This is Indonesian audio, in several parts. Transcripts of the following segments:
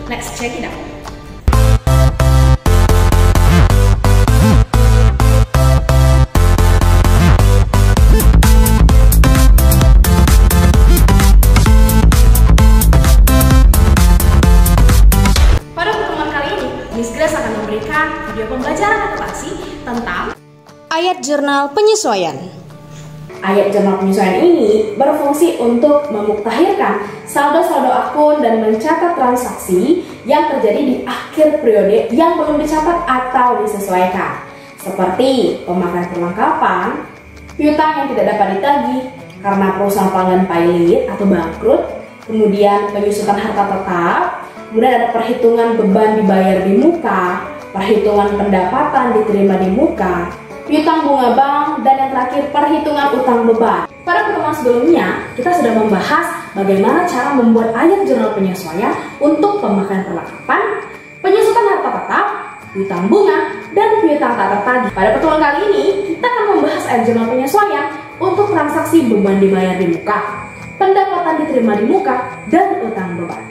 Let's check it out. Pada pertemuan kali ini, Miss Grace akan memberikan video pembelajaran akuntansi tentang ayat jurnal penyesuaian. Ayat jurnal penyesuaian ini berfungsi untuk memuktakhirkan saldo-saldo akun dan mencatat transaksi yang terjadi di akhir periode yang belum dicatat atau disesuaikan, seperti pemakaian perlengkapan, piutang yang tidak dapat ditagih karena perusahaan pelanggan pilot atau bangkrut, kemudian penyusutan harta tetap, kemudian ada perhitungan beban dibayar di muka, perhitungan pendapatan diterima di muka, piutang bunga bank, dan yang terakhir perhitungan utang beban. Pada pertemuan sebelumnya, kita sudah membahas bagaimana cara membuat ayat jurnal penyesuaian untuk pemakaian perlengkapan, penyusutan harta tetap, piutang bunga, dan piutang tak tertagih. Pada pertemuan kali ini, kita akan membahas ayat jurnal penyesuaian untuk transaksi beban dibayar di muka, pendapatan diterima di muka, dan utang beban.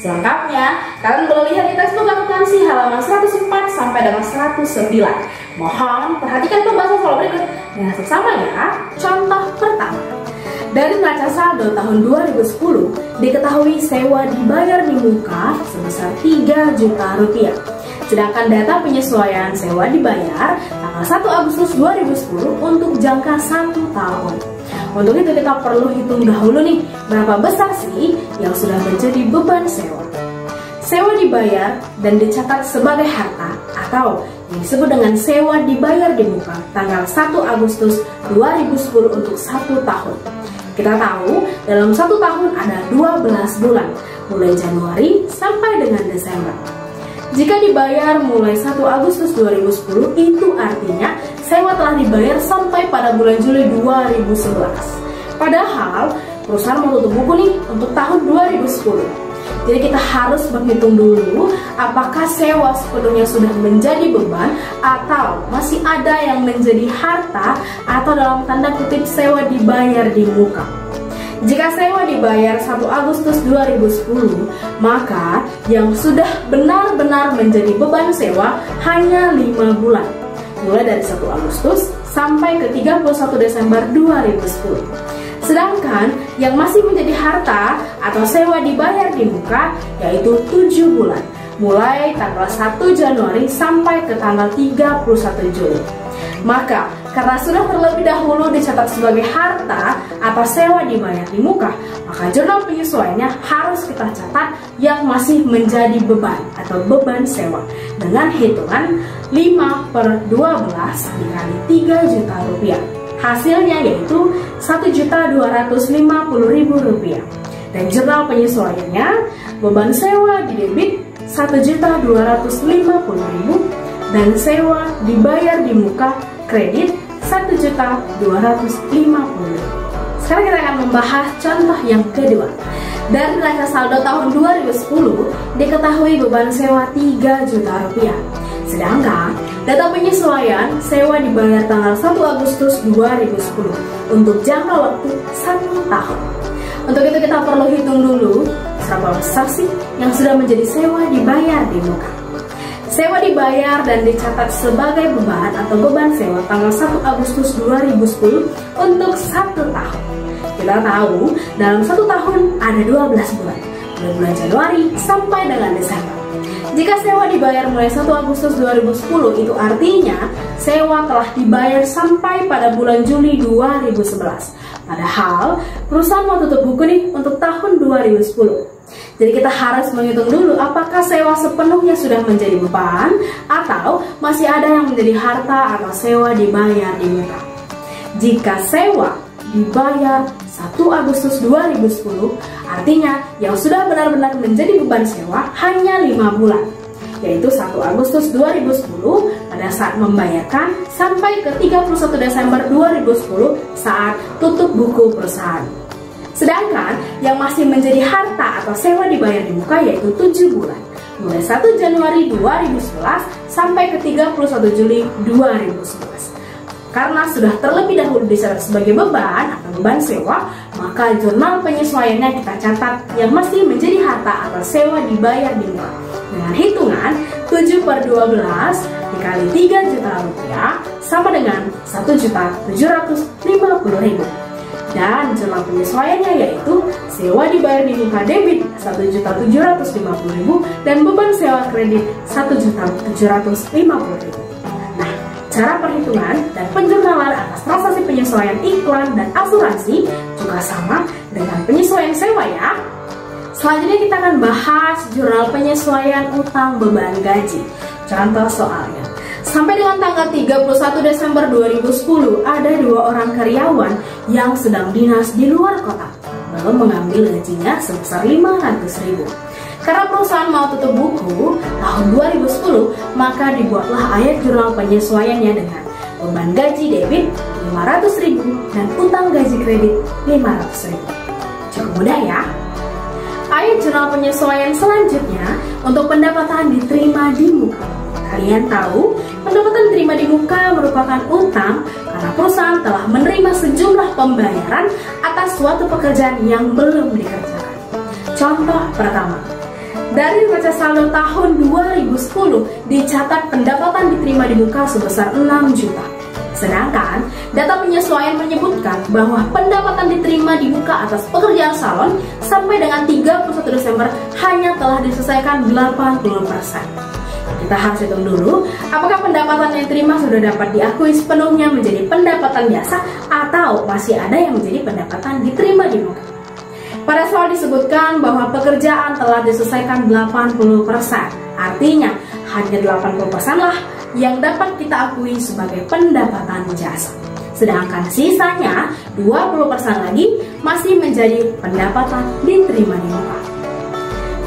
Selengkapnya, kalian boleh lihat di textbook akuntansi halaman 104 sampai dengan 109. Mohon perhatikan pembahasan soal berikut dengan seksama ya. Contoh pertama, dari neraca saldo tahun 2010 diketahui sewa dibayar di muka sebesar 3 juta rupiah. Sedangkan data penyesuaian sewa dibayar tanggal 1 Agustus 2010 untuk jangka 1 tahun. Untuk itu kita perlu hitung dahulu nih, berapa besar sih yang sudah menjadi beban sewa. Sewa dibayar dan dicatat sebagai harta atau yang disebut dengan sewa dibayar di muka tanggal 1 Agustus 2010 untuk 1 tahun. Kita tahu dalam 1 tahun ada 12 bulan, mulai Januari sampai dengan Desember. Jika dibayar mulai 1 Agustus 2010, itu artinya sewa telah dibayar sampai pada bulan Juli 2011. Padahal perusahaan mau tutup buku nih untuk tahun 2010. Jadi kita harus menghitung dulu apakah sewa sepenuhnya sudah menjadi beban atau masih ada yang menjadi harta atau dalam tanda kutip sewa dibayar di muka. Jika sewa dibayar 1 Agustus 2010, maka yang sudah benar-benar menjadi beban sewa hanya 5 bulan, mulai dari 1 Agustus sampai ke 31 Desember 2010. Sedangkan yang masih menjadi harta atau sewa dibayar di muka yaitu 7 bulan, mulai tanggal 1 Januari sampai ke tanggal 31 Juli. Maka, karena sudah terlebih dahulu dicatat sebagai harta atau sewa dibayar di muka, maka jurnal penyesuaiannya harus kita catat yang masih menjadi beban atau beban sewa dengan hitungan 5/12 dikali 3 juta rupiah. Hasilnya yaitu Rp1.250.000. Dan jurnal penyesuaiannya, beban sewa didebit Rp1.250.000 dan sewa dibayar di muka kredit Rp1.250.000. Sekarang kita akan membahas contoh yang kedua. Dari neraca saldo tahun 2010 diketahui beban sewa 3 juta rupiah. Sedangkan data penyesuaian sewa dibayar tanggal 1 Agustus 2010 untuk jangka waktu 1 tahun. Untuk itu kita perlu hitung dulu berapa besar sih yang sudah menjadi sewa dibayar di muka. Sewa dibayar dan dicatat sebagai beban atau beban sewa tanggal 1 Agustus 2010 untuk 1 tahun. Kita tahu dalam 1 tahun ada 12 bulan, mulai bulan Januari sampai dengan Desember. Jika sewa dibayar mulai 1 Agustus 2010, itu artinya sewa telah dibayar sampai pada bulan Juli 2011. Padahal perusahaan mau tutup buku nih untuk tahun 2010. Jadi kita harus menghitung dulu apakah sewa sepenuhnya sudah menjadi beban atau masih ada yang menjadi harta atau sewa dibayar di muka. Jika sewa dibayar 1 Agustus 2010, artinya yang sudah benar-benar menjadi beban sewa hanya 5 bulan, yaitu 1 Agustus 2010 pada saat membayarkan sampai ke 31 Desember 2010 saat tutup buku perusahaan. Sedangkan yang masih menjadi harta atau sewa dibayar di muka yaitu 7 bulan, mulai 1 Januari 2011 sampai ke 31 Juli 2011. Karena sudah terlebih dahulu dicatat sebagai beban atau beban sewa, maka jurnal penyesuaiannya kita catat yang mesti menjadi harta atau sewa dibayar di muka. Dengan hitungan 7/12 dikali 3 juta rupiah sama dengan 1.750.000. Dan jurnal penyesuaiannya yaitu sewa dibayar di muka debit 1.750.000 dan beban sewa kredit 1.750.000. Nah, cara perhitungan dan penjurnalan atas transaksi penyesuaian iklan dan asuransi juga sama dengan penyesuaian sewa ya. Selanjutnya kita akan bahas jurnal penyesuaian utang beban gaji. Contoh soalnya. Sampai dengan tanggal 31 Desember 2010, ada 2 orang karyawan yang sedang dinas di luar kota, belum mengambil gajinya sebesar 500.000. Karena perusahaan mau tutup buku tahun 2010, maka dibuatlah ayat jurnal penyesuaiannya dengan beban gaji debit 500.000 dan utang gaji kredit 500.000. Cukup mudah ya. Ayat jurnal penyesuaian selanjutnya untuk pendapatan diterima di muka. Kalian tahu, pendapatan diterima di muka merupakan utang karena perusahaan telah menerima sejumlah pembayaran atas suatu pekerjaan yang belum dikerjakan. Contoh pertama, dari neraca saldo tahun 2010 dicatat pendapatan diterima di muka sebesar 6 juta. Sedangkan data penyesuaian menyebutkan bahwa pendapatan diterima di muka atas pekerjaan salon sampai dengan 31 Desember hanya telah diselesaikan 80%. Kita harus hitung dulu apakah pendapatan yang diterima sudah dapat diakui sepenuhnya menjadi pendapatan jasa atau masih ada yang menjadi pendapatan diterima di muka. Pada soal disebutkan bahwa pekerjaan telah diselesaikan 80%, artinya hanya 80% lah yang dapat kita akui sebagai pendapatan jasa. Sedangkan sisanya 20% lagi masih menjadi pendapatan diterima di muka.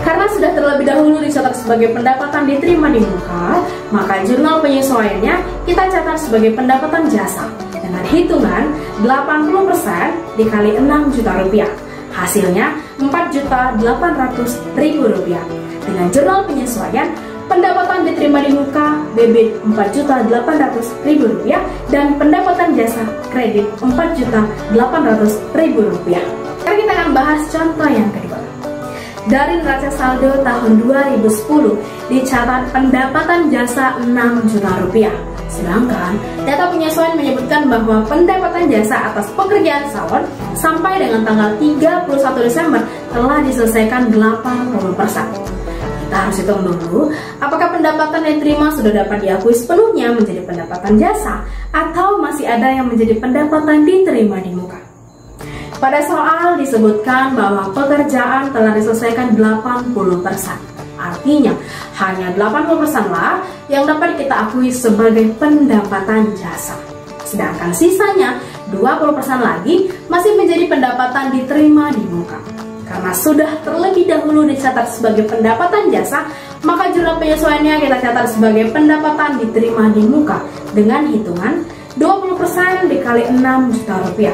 Karena sudah terlebih dahulu dicatat sebagai pendapatan diterima di muka, maka jurnal penyesuaiannya kita catat sebagai pendapatan jasa dengan hitungan 80% dikali 6 juta rupiah. Hasilnya 4.800.000 rupiah. Dengan jurnal penyesuaian, pendapatan diterima di muka debit 4.800.000 rupiah dan pendapatan jasa kredit 4.800.000 rupiah. Sekarang kita akan bahas contoh yang kedua. Dari neraca saldo tahun 2010 dicatat pendapatan jasa 6 juta rupiah. Sedangkan data penyesuaian menyebutkan bahwa pendapatan jasa atas pekerjaan salon sampai dengan tanggal 31 Desember telah diselesaikan 80%. Kita harus hitung dulu apakah pendapatan yang diterima sudah dapat diakui sepenuhnya menjadi pendapatan jasa atau masih ada yang menjadi pendapatan diterima di muka. Pada soal disebutkan bahwa pekerjaan telah diselesaikan 80%. Artinya, hanya 80% lah yang dapat kita akui sebagai pendapatan jasa. Sedangkan sisanya 20% lagi masih menjadi pendapatan diterima di muka. Karena sudah terlebih dahulu dicatat sebagai pendapatan jasa, maka jurnal penyesuaiannya kita catat sebagai pendapatan diterima di muka dengan hitungan 20% dikali 6 juta rupiah.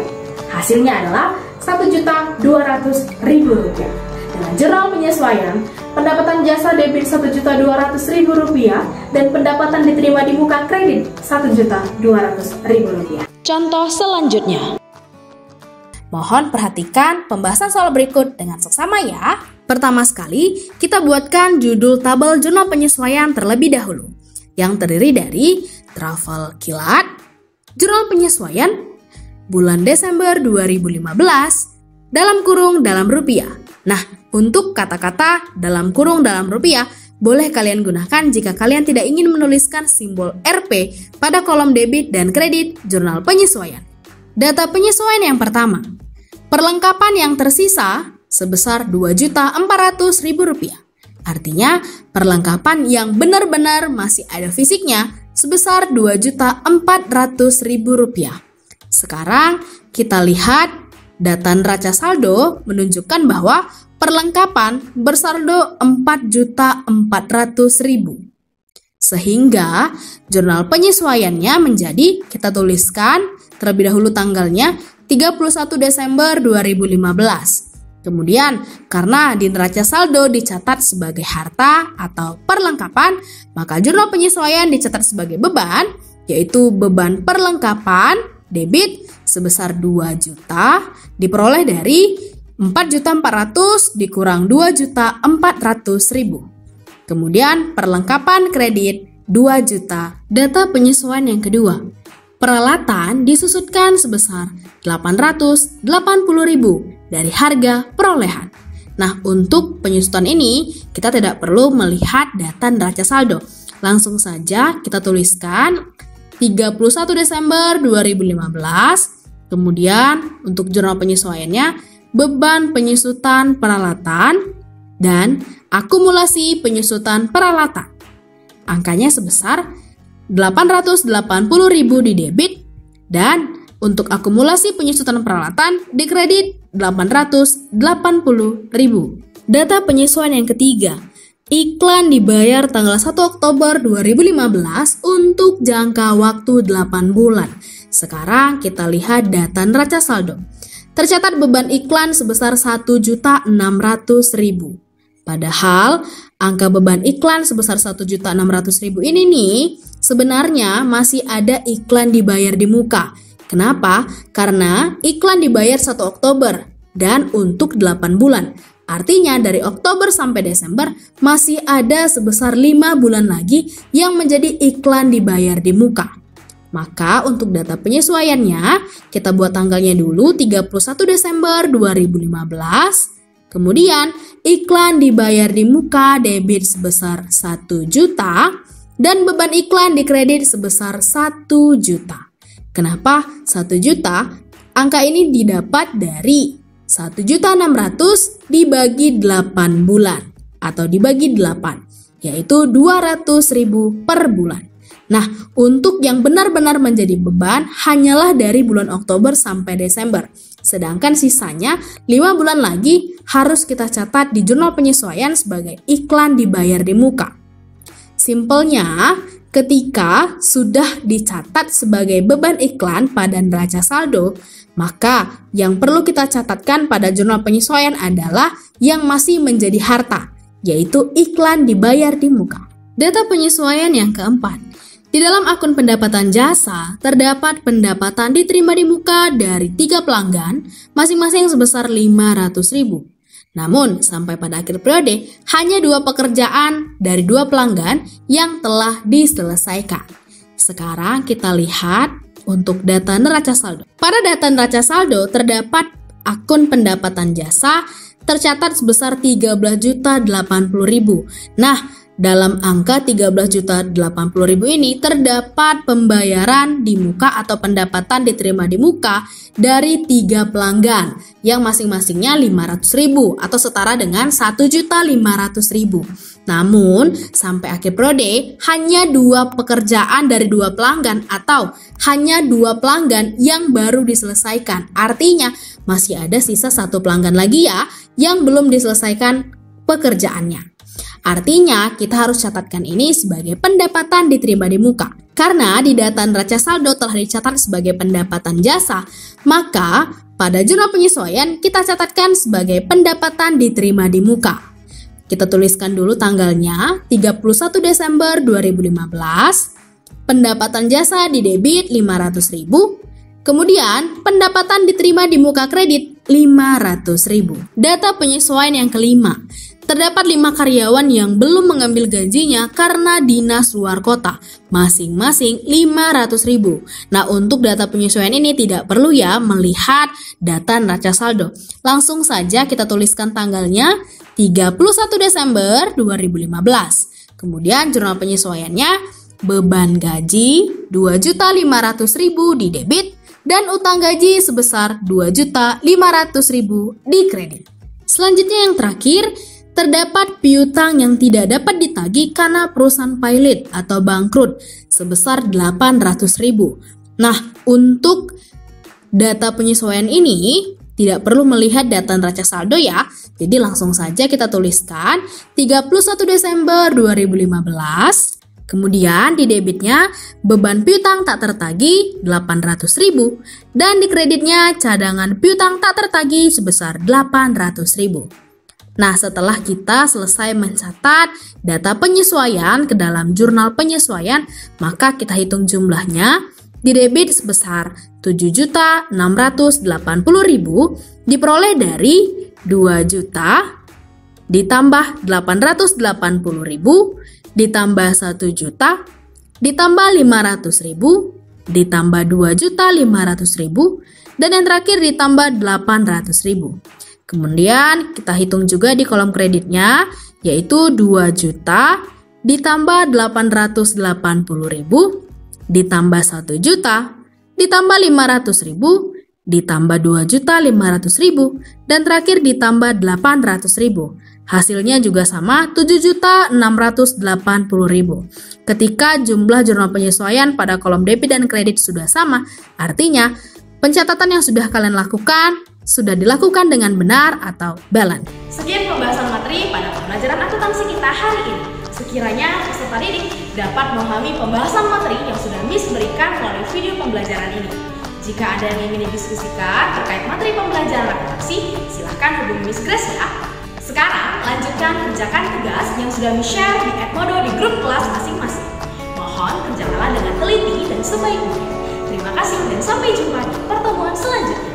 Hasilnya adalah 1.200.000 rupiah. Dengan jurnal penyesuaian, pendapatan jasa debit 1.200.000 rupiah dan pendapatan diterima di muka kredit 1.200.000 rupiah. Contoh selanjutnya. Mohon perhatikan pembahasan soal berikut dengan seksama ya. Pertama sekali, kita buatkan judul tabel jurnal penyesuaian terlebih dahulu, yang terdiri dari travel kilat, jurnal penyesuaian, bulan Desember 2015, dalam kurung dalam rupiah. Nah, untuk kata-kata dalam kurung dalam rupiah, boleh kalian gunakan jika kalian tidak ingin menuliskan simbol Rp pada kolom debit dan kredit jurnal penyesuaian. Data penyesuaian yang pertama, perlengkapan yang tersisa sebesar Rp2.400.000. Artinya, perlengkapan yang benar-benar masih ada fisiknya sebesar Rp2.400.000. Sekarang kita lihat data neraca saldo menunjukkan bahwa perlengkapan bersaldo 4.400.000. Sehingga jurnal penyesuaiannya menjadi, kita tuliskan terlebih dahulu tanggalnya 31 Desember 2015. Kemudian karena di neraca saldo dicatat sebagai harta atau perlengkapan, maka jurnal penyesuaian dicatat sebagai beban yaitu beban perlengkapan debit sebesar 2 juta diperoleh dari 4.400.000 dikurang 2.400.000. Kemudian perlengkapan kredit 2 juta. Data penyesuaian yang kedua. Peralatan disusutkan sebesar 880.000 dari harga perolehan. Nah, untuk penyusutan ini kita tidak perlu melihat data neraca saldo. Langsung saja kita tuliskan 31 Desember 2015. Kemudian untuk jurnal penyesuaiannya beban penyusutan peralatan dan akumulasi penyusutan peralatan. Angkanya sebesar 880.000 di debit dan untuk akumulasi penyusutan peralatan di kredit 880.000. Data penyesuaian yang ketiga. Iklan dibayar tanggal 1 Oktober 2015 untuk jangka waktu 8 bulan. Sekarang kita lihat data neraca saldo. Tercatat beban iklan sebesar 1.600.000. Padahal angka beban iklan sebesar 1.600.000 ini nih sebenarnya masih ada iklan dibayar di muka. Kenapa? Karena iklan dibayar 1 Oktober dan untuk 8 bulan. Artinya dari Oktober sampai Desember masih ada sebesar 5 bulan lagi yang menjadi iklan dibayar di muka. Maka untuk data penyesuaiannya kita buat tanggalnya dulu 31 Desember 2015. Kemudian iklan dibayar di muka debit sebesar 1 juta dan beban iklan di kredit sebesar 1 juta. Kenapa 1 juta? Angka ini didapat dari 1.600.000 dibagi 8 bulan atau dibagi 8, yaitu 200.000 per bulan. Nah, untuk yang benar-benar menjadi beban hanyalah dari bulan Oktober sampai Desember. Sedangkan sisanya 5 bulan lagi harus kita catat di jurnal penyesuaian sebagai iklan dibayar di muka. Simpelnya, ketika sudah dicatat sebagai beban iklan pada neraca saldo, maka yang perlu kita catatkan pada jurnal penyesuaian adalah yang masih menjadi harta, yaitu iklan dibayar di muka. Data penyesuaian yang keempat. Di dalam akun pendapatan jasa, terdapat pendapatan diterima di muka dari 3 pelanggan, masing-masing sebesar 500.000. Namun, sampai pada akhir periode, hanya 2 pekerjaan dari 2 pelanggan yang telah diselesaikan. Sekarang kita lihat untuk data neraca saldo. Pada data neraca saldo, terdapat akun pendapatan jasa tercatat sebesar 13.080.000. Nah, dalam angka 13.080.000 ini terdapat pembayaran di muka atau pendapatan diterima di muka dari 3 pelanggan yang masing-masingnya 500.000 atau setara dengan 1.500.000. Namun sampai akhir periode hanya 2 pekerjaan dari 2 pelanggan atau hanya 2 pelanggan yang baru diselesaikan. Artinya masih ada sisa 1 pelanggan lagi ya yang belum diselesaikan pekerjaannya. Artinya, kita harus catatkan ini sebagai pendapatan diterima di muka. Karena di data neraca saldo telah dicatat sebagai pendapatan jasa, maka pada jurnal penyesuaian kita catatkan sebagai pendapatan diterima di muka. Kita tuliskan dulu tanggalnya 31 Desember 2015, pendapatan jasa di debit 500.000, kemudian pendapatan diterima di muka kredit 500.000. Data penyesuaian yang kelima. Terdapat 5 karyawan yang belum mengambil gajinya karena dinas luar kota, masing-masing 500.000. Nah, untuk data penyesuaian ini tidak perlu ya melihat data neraca saldo. Langsung saja kita tuliskan tanggalnya 31 Desember 2015. Kemudian jurnal penyesuaiannya beban gaji 2.500.000 di debit dan utang gaji sebesar 2.500.000 di kredit. Selanjutnya yang terakhir, terdapat piutang yang tidak dapat ditagih karena perusahaan pilot atau bangkrut sebesar 800.000. Nah, untuk data penyesuaian ini tidak perlu melihat data neraca saldo ya. Jadi langsung saja kita tuliskan 31 Desember 2015. Kemudian di debitnya beban piutang tak tertagih 800.000 dan di kreditnya cadangan piutang tak tertagih sebesar 800.000. Nah, setelah kita selesai mencatat data penyesuaian ke dalam jurnal penyesuaian, maka kita hitung jumlahnya. Didebit sebesar 7.680.000 diperoleh dari 2 juta ditambah 880.000 ditambah 1 juta ditambah 500.000 ditambah 2.500.000 dan yang terakhir ditambah 800.000. Kemudian kita hitung juga di kolom kreditnya, yaitu 2 juta ditambah 880.000 ditambah 1 juta ditambah 500.000 ditambah 2.500.000 dan terakhir ditambah 800.000. Hasilnya juga sama, 7.680.000. Ketika jumlah jurnal penyesuaian pada kolom debit dan kredit sudah sama, artinya pencatatan yang sudah kalian lakukan sudah dilakukan dengan benar atau balance. Sekian pembahasan materi pada pembelajaran akuntansi kita hari ini. Sekiranya peserta didik dapat memahami pembahasan materi yang sudah Miss berikan melalui video pembelajaran ini. Jika ada yang ingin didiskusikan terkait materi pembelajaran akuntansi, silahkan hubungi Miss Grace ya. Sekarang lanjutkan kerjakan tugas yang sudah Miss share di Edmodo di grup kelas masing-masing. Mohon kerjakanlah dengan teliti dan sebaik mungkin. Terima kasih dan sampai jumpa di pertemuan selanjutnya.